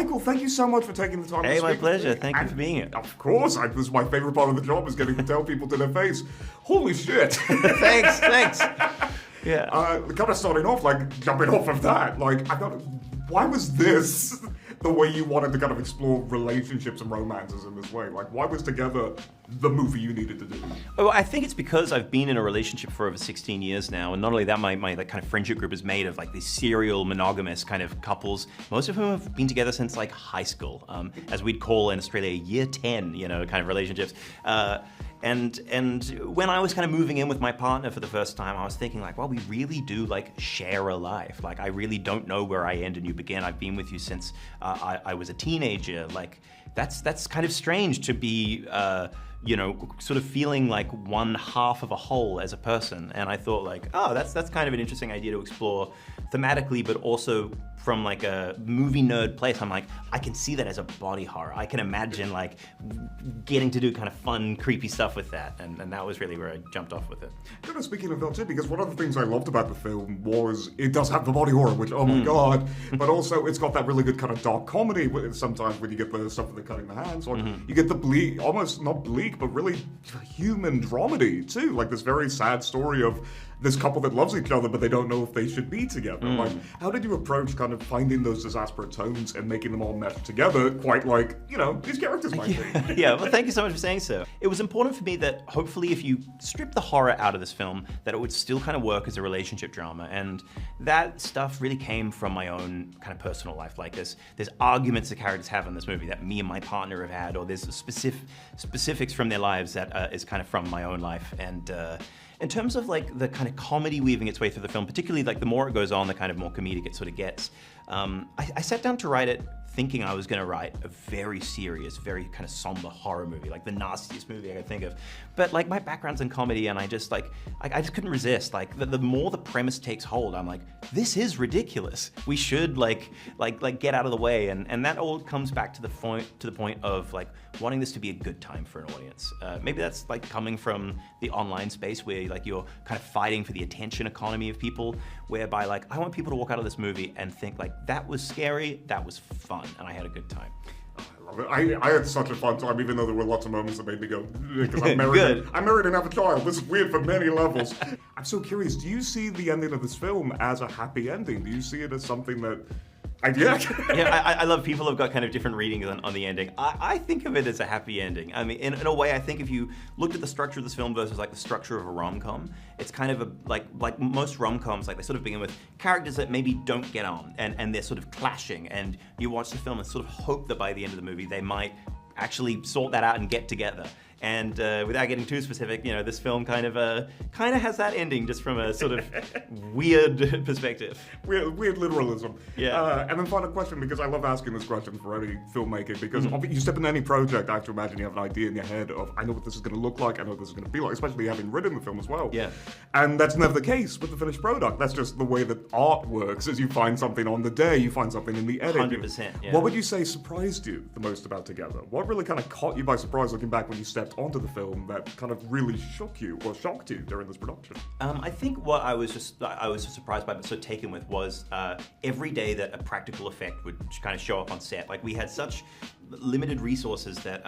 Michael, thank you so much for taking the time to Hey, speak. my pleasure. With me. Thank you for being here. Of course, this is my favorite part of the job, is getting to tell people to their face, holy shit. Thanks. Yeah. Kind of starting off, jumping off of that, why was this the way you wanted to kind of explore relationships and romances in this way? Why was Together the movie you needed to do? Oh, I think it's because I've been in a relationship for over 16 years now, and not only that, my kind of friendship group is made of these serial monogamous kind of couples, most of whom have been together since high school, as we'd call in Australia year 10, kind of relationships. And when I was kind of moving in with my partner for the first time, I was thinking well, we really do share a life. I really don't know where I end and you begin. I've been with you since I was a teenager. That's kind of strange to be, sort of feeling like one half of a whole as a person. And I thought oh, that's kind of an interesting idea to explore thematically, but also from a movie nerd place. I'm I can see that as a body horror. I can imagine getting to do kind of fun, creepy stuff with that. And that was really where I jumped off with it. Kind of speaking of that too, because one of the things I loved about the film was it does have the body horror, which, oh my God, but also it's got that really good kind of dark comedy. Sometimes when you get the stuff that they're cutting the hands, you get the bleak, almost not bleak, but really human dramedy too. This very sad story of this couple that loves each other, but they don't know if they should be together. How did you approach kind of finding those disparate tones and making them all mesh together, quite these characters might be? Yeah, well, thank you so much for saying so. It was important for me that hopefully if you strip the horror out of this film, that it would still kind of work as a relationship drama. And that stuff really came from my own kind of personal life. There's arguments the characters have in this movie that me and my partner have had, or there's specifics from their lives that is kind of from my own life. And in terms of the kind of comedy weaving its way through the film, particularly the more it goes on, the kind of more comedic it sort of gets, I sat down to write it thinking I was going to write a very serious, very kind of somber horror movie, the nastiest movie I could think of. But my background's in comedy, and I just I just couldn't resist. The more the premise takes hold, I'm this is ridiculous. We should get out of the way, and that all comes back to the point of wanting this to be a good time for an audience. Maybe that's coming from the online space where you're kind of fighting for the attention economy of people, whereby I want people to walk out of this movie and think that was scary, that was fun, and I had a good time. I had such a fun time, even though there were lots of moments that made me go, because I'm married. I'm married and have a child. This is weird for many levels. I'm so curious, do you see the ending of this film as a happy ending? Do you see it as something that... I love people who've got kind of different readings on the ending. I think of it as a happy ending. I mean, in a way, I think if you looked at the structure of this film versus the structure of a rom-com, it's kind of like most rom-coms, they sort of begin with characters that maybe don't get on, and they're sort of clashing, and you watch the film and sort of hope that by the end of the movie they might actually sort that out and get together. And without getting too specific, this film kind of has that ending, just from a sort of weird perspective. Weird literalism. Yeah. And then final question, because I love asking this question for any filmmaking, because you step into any project, I have to imagine you have an idea in your head of, I know what this is going to look like, I know what this is going to be like, especially having written the film as well. Yeah. And that's never the case with the finished product. That's just the way that art works, is you find something on the day, you find something in the edit. 100%, yeah. What would you say surprised you the most about Together? What really kind of caught you by surprise looking back when you stepped onto the film that kind of really shocked you during this production? I think what I was just surprised by, but so taken with, was every day that a practical effect would kind of show up on set. We had such limited resources that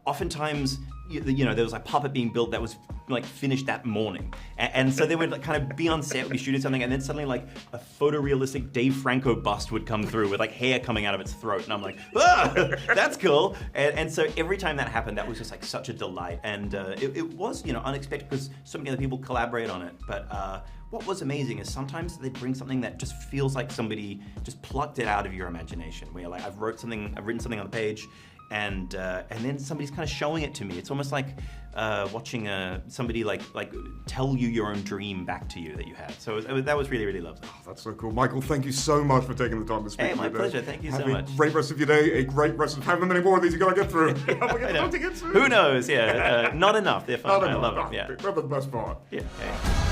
oftentimes there was puppet being built that was finished that morning, and so they would kind of be on set, we'd be shooting something, and then suddenly a photorealistic Dave Franco bust would come through with hair coming out of its throat, and I'm that's cool. And so every time that happened, that was just such a delight, and it was unexpected because so many other people collaborate on it. But what was amazing is sometimes they bring something that just feels like somebody just plucked it out of your imagination, where I've written something on the page, and then somebody's kind of showing it to me. It's almost like watching somebody tell you your own dream back to you that you had. So that was really, really lovely. Oh, that's so cool. Michael, thank you so much for taking the time to speak. Hey, my pleasure. Thank you so much. Have a great rest of your day, a great rest of however many more of these you got to get through. Who knows? Yeah, not enough. They're fun. I love them. Yeah. That's the best part. Yeah. Hey.